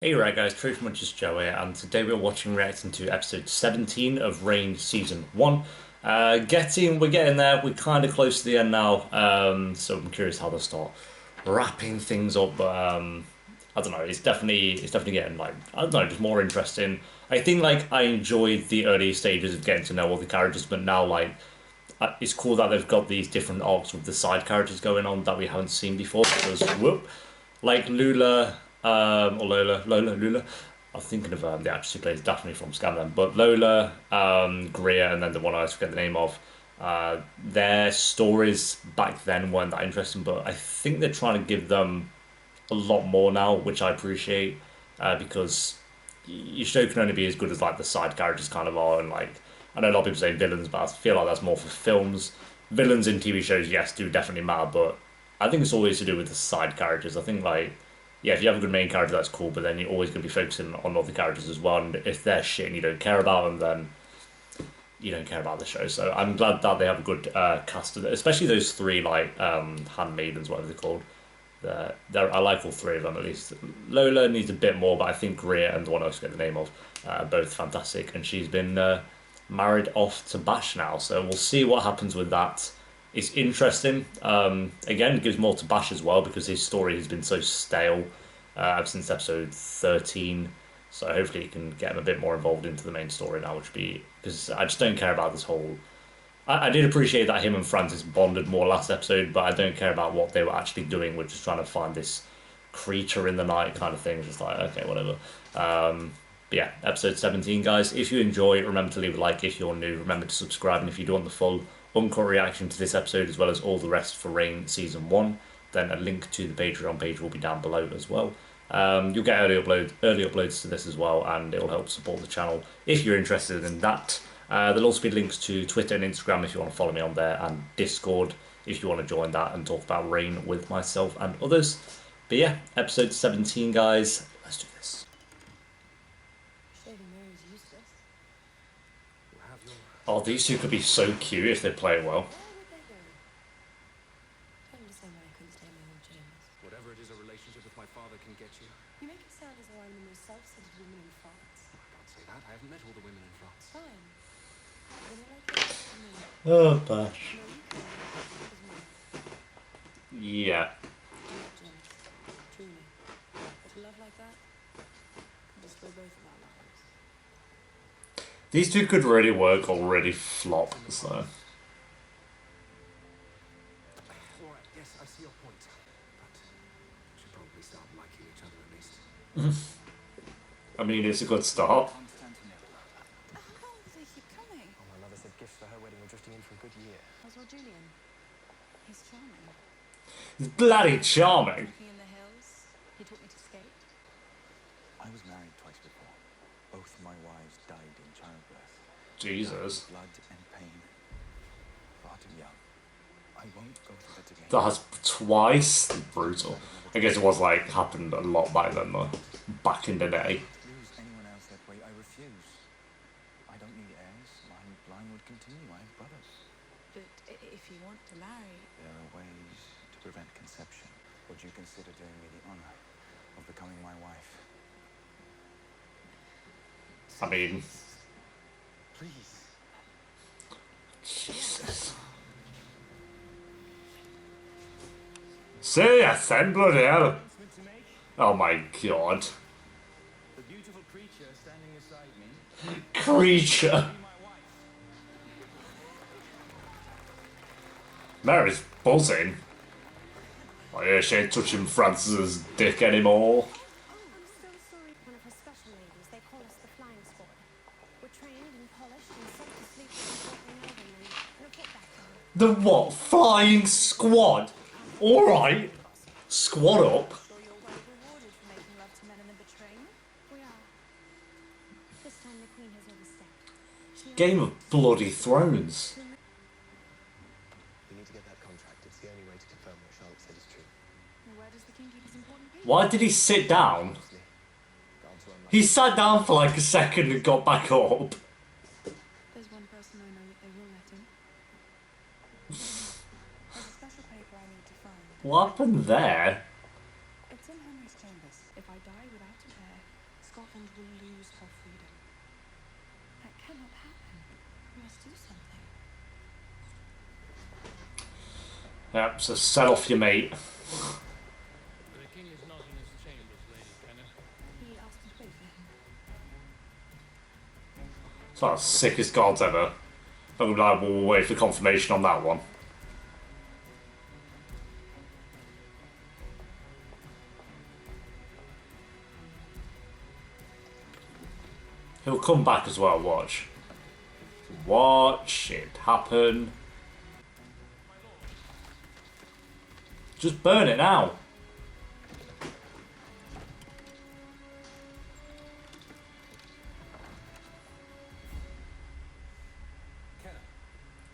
Hey, right guys, Truth Munches Joe here, and today we're watching reacting to episode 17 of Reign Season 1. We're getting there, we're kind of close to the end now, so I'm curious how they'll start wrapping things up, but I don't know, it's definitely getting, like, I don't know, just more interesting. I think, like, I enjoyed the early stages of getting to know all the characters, but now, like, it's cool that they've got these different arcs with the side characters going on that we haven't seen before, because, whoop, like Lula, or Lula. I'm thinking of the actress who plays Daphne from Scandal, but Lola, Greer, and then the one I always forget the name of. Their stories back then weren't that interesting, but I think they're trying to give them a lot more now, which I appreciate because your show can only be as good as like the side characters kind of are, and like I know a lot of people say villains, but I feel like that's more for films. Villains in TV shows, yes, do definitely matter, but I think it's always to do with the side characters. I think like yeah, if you have a good main character, that's cool, but then you're always going to be focusing on other characters as well. And if they're shit and you don't care about them, then you don't care about the show. So I'm glad that they have a good cast of it, especially those three like handmaidens, whatever they're called. I like all three of them at least. Lola needs a bit more, but I think Greer and the one I always get the name of are both fantastic. And she's been married off to Bash now, so we'll see what happens with that. It's interesting. Again, it gives more to Bash as well because his story has been so stale since episode 13. So hopefully you can get him a bit more involved into the main story now, which would be because I just don't care about this whole. I did appreciate that him and Francis bonded more last episode, but I don't care about what they were actually doing. We're just trying to find this creature in the night kind of thing. It's just like okay, whatever. But yeah, episode 17, guys. If you enjoy, remember to leave a like. If you're new, remember to subscribe. And if you do want the full uncut reaction to this episode as well as all the rest for Reign Season 1, then a link to the Patreon page will be down below as well. You'll get early uploads to this as well, and it will help support the channel if you're interested in that. There'll also be links to Twitter and Instagram if you want to follow me on there, and Discord if you want to join that and talk about Reign with myself and others. But yeah, episode 17, guys. Let's do this. Oh, these two could be so cute if they play it well. Whatever it is a relationship with my father can get you. You make it sound as though I'm the most self-centered woman in France. I can't say that. I haven't met all the women in France. Fine. When you're like that to me, Oh, Bash. no, you can't. As me. Yeah. I'm not jealous. Truly. But a love like that could destroy both of our lives. These two could really work or really flop, so. All right, yes, I see your point. But we should probably start liking each other at least. I mean, it's a good start. How long do they keep coming? Oh, my mother said gifts for her wedding were drifting in for a good year. How's your Julian? He's charming. It's bloody charming. Walking in the hills. He taught me to skate. I was married twice before. Both my wives died in childbirth. Jesus. Blood and pain. Far too young. I won't go through that again. That's twice. Brutal. I guess it was like happened a lot back then though. Back in the day. Lose anyone else that way, I refuse. I don't need heirs. My line would continue. I have brothers. But if you want to marry... There are ways to prevent conception. Would you consider doing me the honor of becoming my wife? I mean, Please. Jesus. See ya, then, bloody hell. Oh my god. The beautiful creature standing beside me. Creature. My wife. Mary's buzzing. Oh yeah, she ain't touching Francis's dick anymore. I'm so sorry. One of her special ladies, they call us the Flying Squad. We're trained and polished and sent to sleep before we know them and report back to them. The what? Flying squad? Alright. Squad up. Sure you're well rewarded for making love to men and then betraying them? We are. This time the Queen has overstepped. Game of Bloody Thrones. We need to get that contract. It's the only way to confirm what Charlotte said is true. And where does the king keep his important people? Why did he sit down? Honestly, got onto her He sat down for like a second and got back up. There's one person I know that they will let him. There's a special paper I need to find. What happened there? It's in Henry's chambers. If I die without an heir, Yep, so set off your mate. The king is not in his chambers, Lady Kenneth. He asked me to wait for him. It's like the sickest gods ever. I'm gonna be like, we'll wait for confirmation on that one. He'll come back as well, watch. Watch it happen. Just burn it now.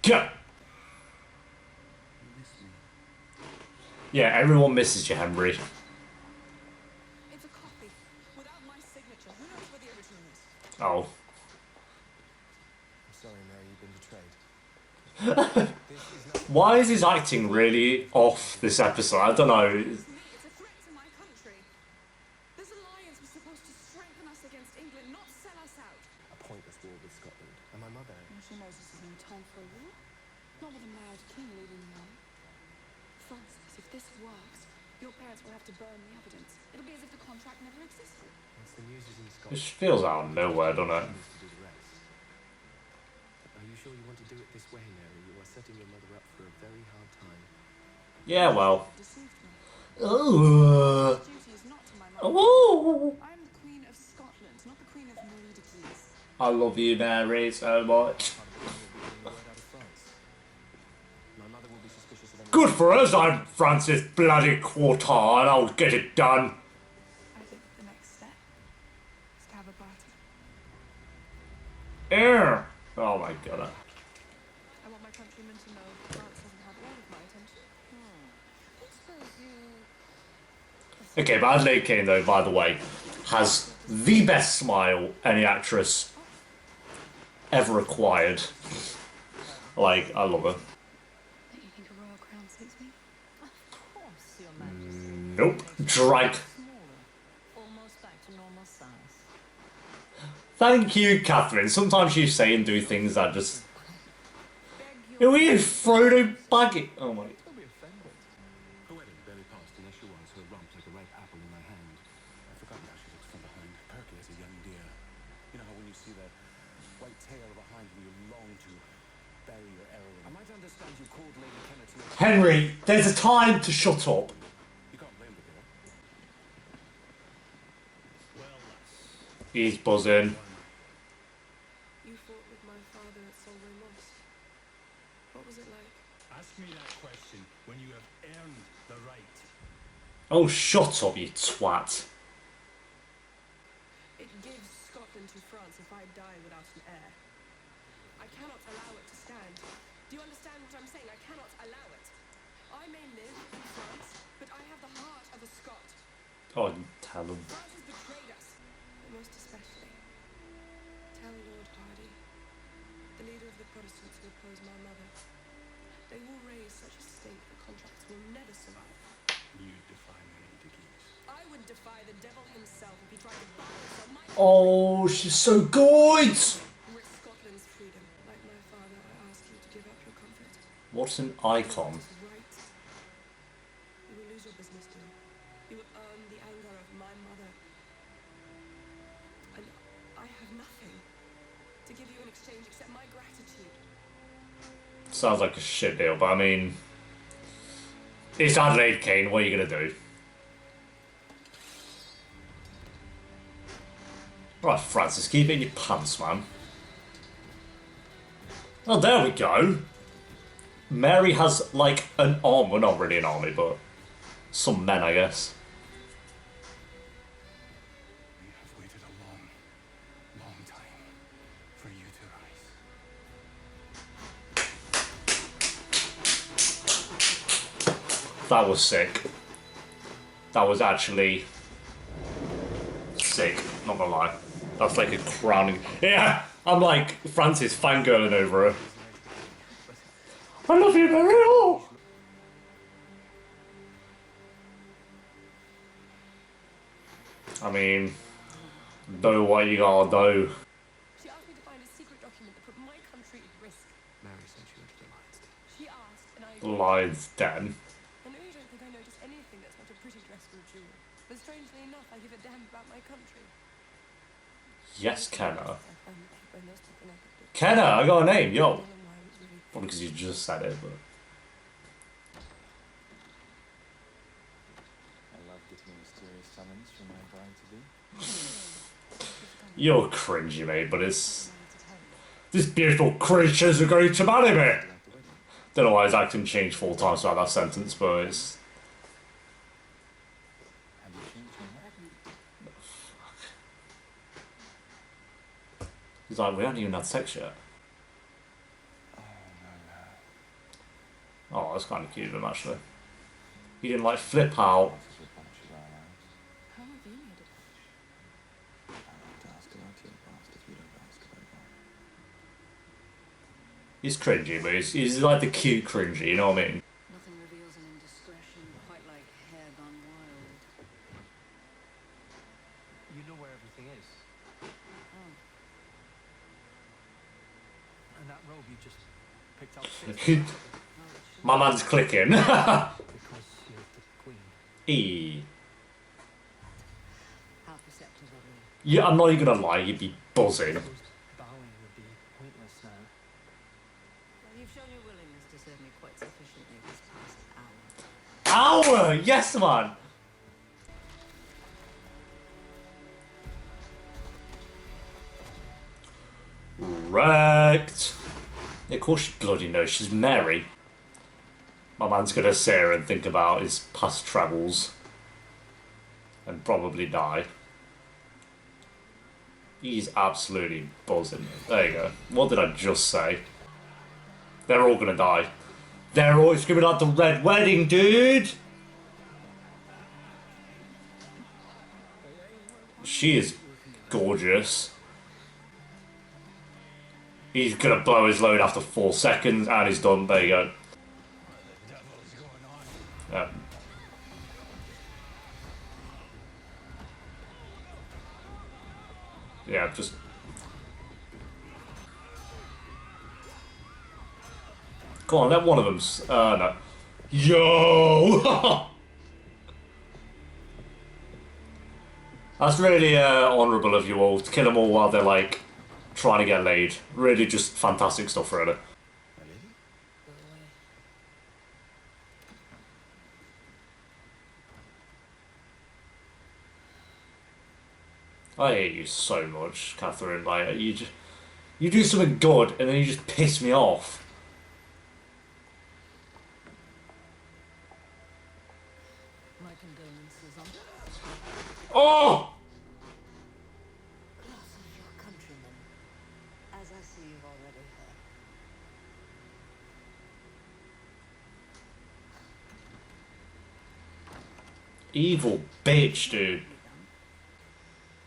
Go. Yeah, everyone misses you, Henry. It's a copy. Without my signature. Who knows where the original is? Oh. I'm sorry, Mary, you've been betrayed. Why is his acting really off this episode? I don't know. It's me. It's a threat to my country. This alliance was supposed to strengthen us against England, not sell us out. A pointless war with Scotland. And my mother. Well, she knows this is no time for a war. Not with a mad king leading the army. Francis, if this works, your parents will have to burn the evidence. It'll be as if the contract never existed. Once the news is in This Scotland, feels out of nowhere, doesn't it? to do the rest. Are you sure you want to do it this way, Mary? You are setting your mother up for a very hard time. Yeah, well. Deceived me. Ooh. Duty is not to my mother. Ooh. I am the Queen of Scotland, not the Queen of Marie de Guise. I love you, Mary, so much. My mother will be suspicious of any. Good for us, I'm Francis bloody Quartar, and I'll get it done. I think the next step is to have a party. Yeah. Oh my god. I want my countrymen to know France doesn't have all of my attention. I suppose you... Okay, but Adelaide Kane, though, by the way, has the best smile any actress ever acquired. Like, I love her. Don't you think a royal crown suits me? Of course, Your Majesty. Nope. Drag. Smaller. Almost back to normal size. Thank you, Catherine. Sometimes you say and do things that just... Beg your Who are you, Frodo Baggett? Oh my... Don't be offended. The wedding barely passed, and there she was, her rump like a ripe apple in my hand. I forgot how she looks from behind, perky as a young deer. You know how when you see the white tail of a hind and you long to bury your arrow in. I might understand you called Lady Kenneth to your... Henry, there's a time to shut up. You can't blame the girl. Well, lass. He's buzzing. You fought with my father at Solway Moss. What was it like? Ask me that question when you have earned the right. Oh, shut up, you twat. It gives Scotland to France if I die without an heir. I cannot allow it to stand. Do you understand what I'm saying? I cannot allow it. I may live in France, but I have the heart of a Scot. Oh, tell him. France has betrayed us. But most especially, tell Lord Hardy, the leader of the Protestants who oppose my mother. They will raise such a stake that contracts will never survive. You defy Marie de Guise. I would defy the devil himself if he tried to buy us on my Oh, she's so good! risk Scotland's freedom. Like my father, I ask you to give up your comfort. What an icon. This is right. You will lose your business deal. You will earn the anger of my mother. And I have nothing to give you in exchange except my gratitude. Sounds like a shit deal, but I mean... It's Adelaide Kane, what are you gonna do? Right, Francis, keep it in your pants, man. Oh, there we go. Mary has, like, an arm. Well, not really an army, but some men, I guess. We have waited a long, long time for you to rise. That was sick. That was actually sick, not gonna lie. That's like a crowning. Yeah, I'm like Francis fangirling over her. I love you, Mary. Oh. I mean, do what you gotta do. She asked me to find a secret document that put my country at risk. Mary said she wanted alliance. She asked, and I The lion's den. I know you don't think I notice anything that's not a pretty dress or a jewel, but strangely enough, I give a damn about my country. Yes, Kenna. I found the paper and there's nothing I could do. Kenna, I got a name, yo. Tell them why I was really Probably because you just said it, but. I love getting a mysterious summons from my bride-to-be. You're cringy, mate, but it's. These beautiful creatures are going to marry me! Like the wedding. Don't know why his acting changed 4 times throughout that sentence, but it's. Have you changed your mind? He's like, we haven't even had sex yet. Oh, no. Oh, that's kind of cute of him, actually. He didn't, like, flip out. This is what punishes our lives. How have you made it? I like to ask about your past if you don't ask about mine. He's cringy, but he's like the cute cringy, you know what I mean? Nothing reveals an indiscretion quite like hair gone wild. You know where everything is. Oh, And that robe you just picked up fits well, it should My man's clicking. because you're the queen. E. how perceptive of you. Yeah, I'm not even gonna lie, you'd be buzzing. Those bowing would be pointless now. Well, you've shown your willingness to serve me quite sufficiently this past hour. Hour! Yes, man! Wrecked! Of course she bloody knows she's Mary. My man's gonna sit here and think about his past travels. And probably die. He's absolutely buzzing. There you go. What did I just say? They're all gonna die. They're all screaming like the Red Wedding, dude! She is gorgeous. He's gonna blow his load after 4 seconds and he's done. There you go. What the devil's going on? Yeah. Yeah, just. Go on, let one of them. No. Yo! That's really honourable of you all to kill them all while they're like trying to get laid. Really, just fantastic stuff, really. My lady? I hate you so much, Catherine. Like you do something good and then you just piss me off. My condolences on Oh! loss of your countrymen, as I see you've already heard. Evil bitch, dude.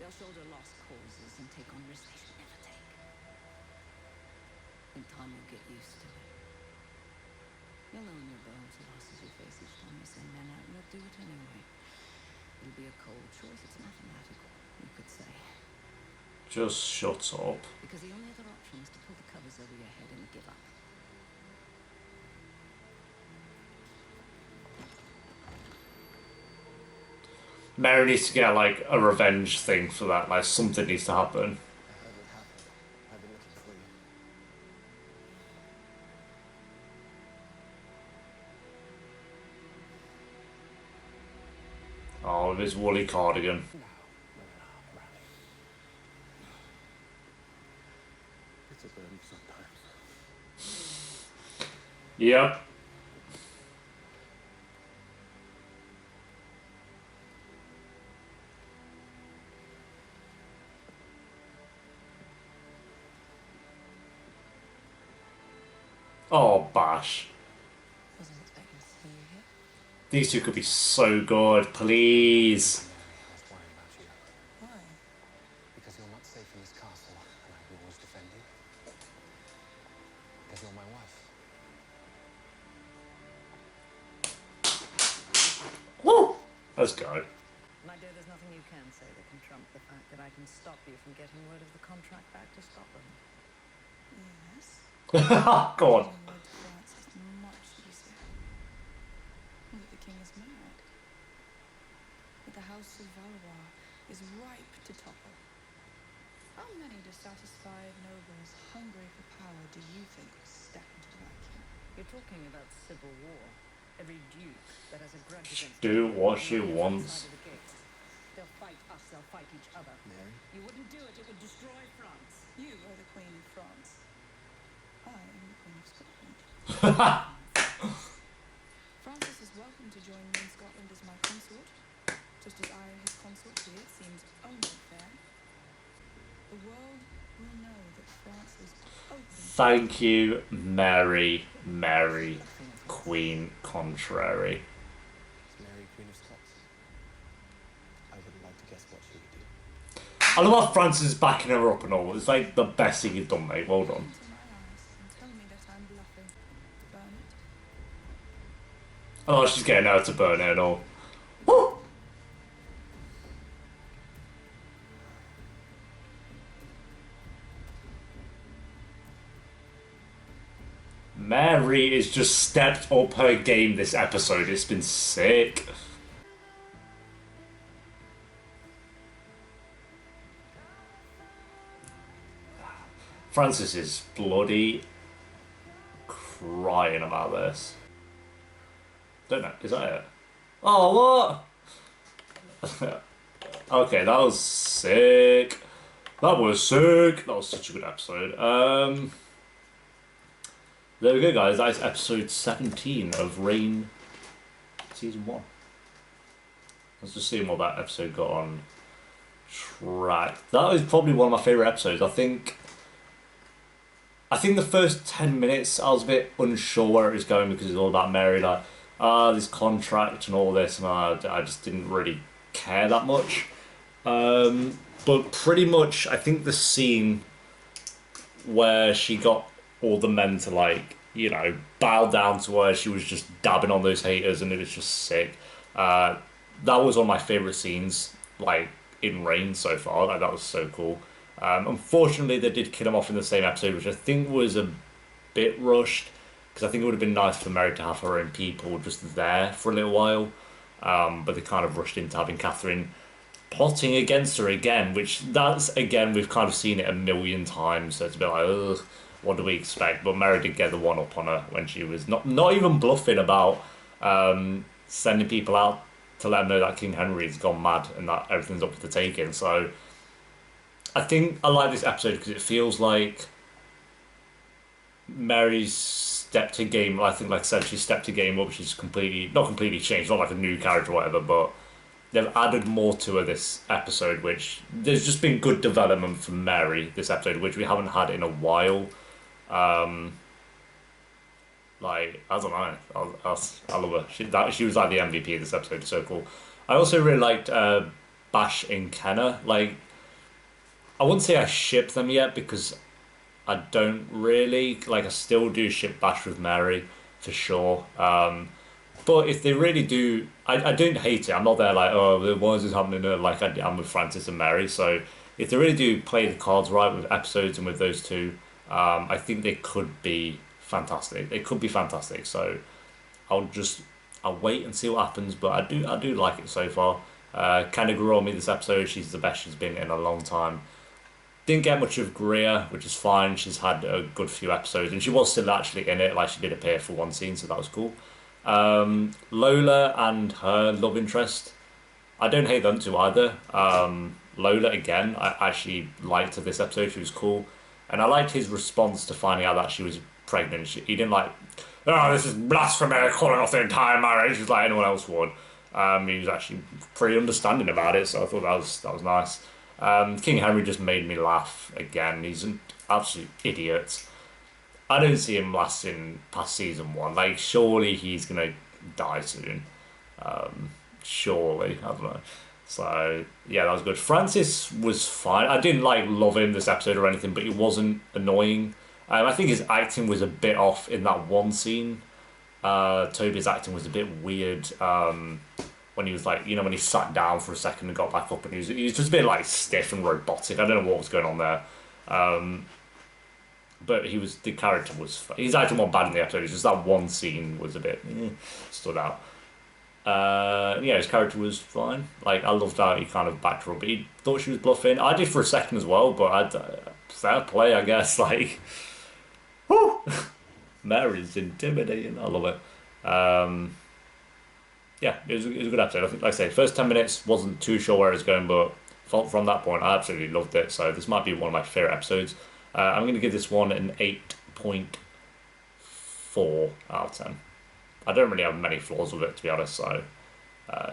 They'll shoulder lost causes and take on risks they should never take. In time, you'll get used to it. You'll know in your bones the losses you face each time you send men out, and you'll do it anyway. It'll be a cold choice. It's mathematical, you could say. Just shut up. Because the only other option is to pull the covers over your head and give up. Mary needs to get like a revenge thing for that. Like something needs to happen. I heard what happened. I've been looking for you. Oh, with his woolly cardigan. Rally. It's a burden sometimes. Yep. Oh, Bash. Wasn't expecting to see you here. These two could be so good, please. I was worried about you. Why? Because you're not safe in this castle, and I will always defend you. Because you're my wife. Woo! Let's go. My dear, there's nothing you can say that can trump the fact that I can stop you from getting word of the contract back to Scotland. Yes. Go on. Getting word to France is much easier. House of Valois is ripe to topple. How many dissatisfied nobles hungry for power do you think will step into the vacuum? You're talking about civil war. Every duke that has a grudge against Do the what she king is wants. outside of the gates. They'll fight us, they'll fight each other. Mary? You wouldn't do it, it would destroy France. You are the Queen of France. I am the Queen of Scotland. Francis is welcome to join me in Scotland as my consort. Just as I am his consort here, it seems only fair. The world will know that France is open. Thank you, Mary, Queen Contrary. Is Mary Queen of Scots? I wouldn't like to guess what she would do. I love how Francis is backing her up and all. It's like the best thing you've done, mate. Well done. Into my eyes and tell me that I'm bluffing. Burn it. Oh, she's getting out to burn it and all. Woo! Mary has just stepped up her game this episode. It's been sick. Francis is bloody crying about this. Don't know, is that it? Oh, what? Okay, that was sick. That was sick. That was such a good episode. There we go, guys. That is episode 17 of Reign Season 1. Let's just see what that episode got on track. That was probably one of my favourite episodes. I think the first 10 minutes I was a bit unsure where it was going because it's all about Mary, like, this contract and all this, and I just didn't really care that much. But pretty much, I think the scene where she got all the men to, like, you know, bow down to her, she was just dabbing on those haters, and it was just sick. That was one of my favourite scenes, like, in Reign so far. Like, that was so cool. Unfortunately, they did kill him off in the same episode, which I think was a bit rushed, because I think it would have been nice for Mary to have her own people just there for a little while. But they kind of rushed into having Catherine plotting against her again, which that's, again, we've kind of seen it a million times, so it's a bit like, ugh, what do we expect? But Mary did get the one up on her when she was not even bluffing about sending people out to let them know that King Henry's gone mad and that everything's up for the taking. So I think I like this episode because it feels like Mary's stepped her game. I think, like I said, she stepped her game up. She's not completely changed, not like a new character or whatever, but they've added more to her this episode, which there's just been good development for Mary this episode, which we haven't had in a while. Like, I don't know, I love her. She was like the MVP of this episode. It's so cool. I also really liked Bash and Kenna. Like, I wouldn't say I ship them yet because I don't really. Like, I still do ship Bash with Mary for sure. But if they really do, I don't hate it. I'm not there like, oh, why is this happening? Like I'm with Francis and Mary. So if they really do play the cards right with episodes and with those two, I think they could be fantastic. They could be fantastic. So I'll wait and see what happens. But I do like it so far. Kind of grew on me this episode. She's the best she's been in a long time. Didn't get much of Greer, which is fine. She's had a good few episodes, and she was still actually in it. Like, she did appear for one scene, so that was cool. Lola and her love interest, I don't hate them two either. Lola, again, I actually liked her this episode. She was cool, and I liked his response to finding out that she was pregnant. He didn't like, oh, this is blasphemy, calling off the entire marriage, just like anyone else would. He was actually pretty understanding about it, so I thought that was nice. King Henry just made me laugh again. He's an absolute idiot. I don't see him lasting past season 1. Like, surely he's gonna die soon. Surely, I don't know. So yeah, that was good. Francis was fine. I didn't like love him this episode or anything, but he wasn't annoying. I think his acting was a bit off in that one scene. Toby's acting was a bit weird. When he was like, you know, when he sat down for a second and got back up, and he was just a bit like stiff and robotic. I don't know what was going on there. But the character was, he's actually more bad in the episode. It's just that one scene was a bit, stood out. Yeah, his character was fine. Like, I loved how he kind of backed her up. He thought she was bluffing. I did for a second as well, but fair play, I guess. Like, whew, Mary's intimidating. I love it. Yeah, it was a good episode. I think, like I say, first 10 minutes wasn't too sure where it was going, but from that point, I absolutely loved it. So this might be one of my favorite episodes. I'm going to give this one an 8.4 out of 10. I don't really have many flaws with it, to be honest. So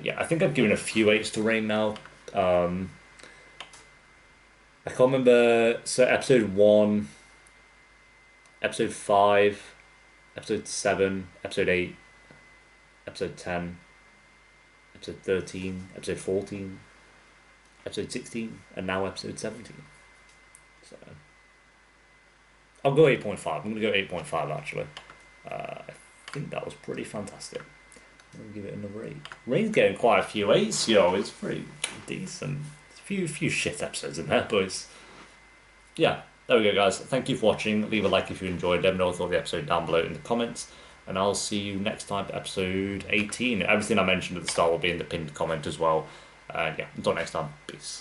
yeah, I think I've given a few eights to Rain now. I can't remember. So episode 1, episode 5, episode 7, episode 8, episode 10, episode 13, episode 14, episode 16, and now episode 17. So I'll go 8.5. I'm going to go 8.5 actually. I think that was pretty fantastic. I'm going to give it another 8. Rain's getting quite a few 8s, yo. It's pretty decent. There's a few shit episodes in there, but it's... Yeah, there we go, guys. Thank you for watching. Leave a like if you enjoyed. Let me know what you thought of the episode down below in the comments. And I'll see you next time for episode 18. Everything I mentioned at the start will be in the pinned comment as well. Yeah, until next time. Peace.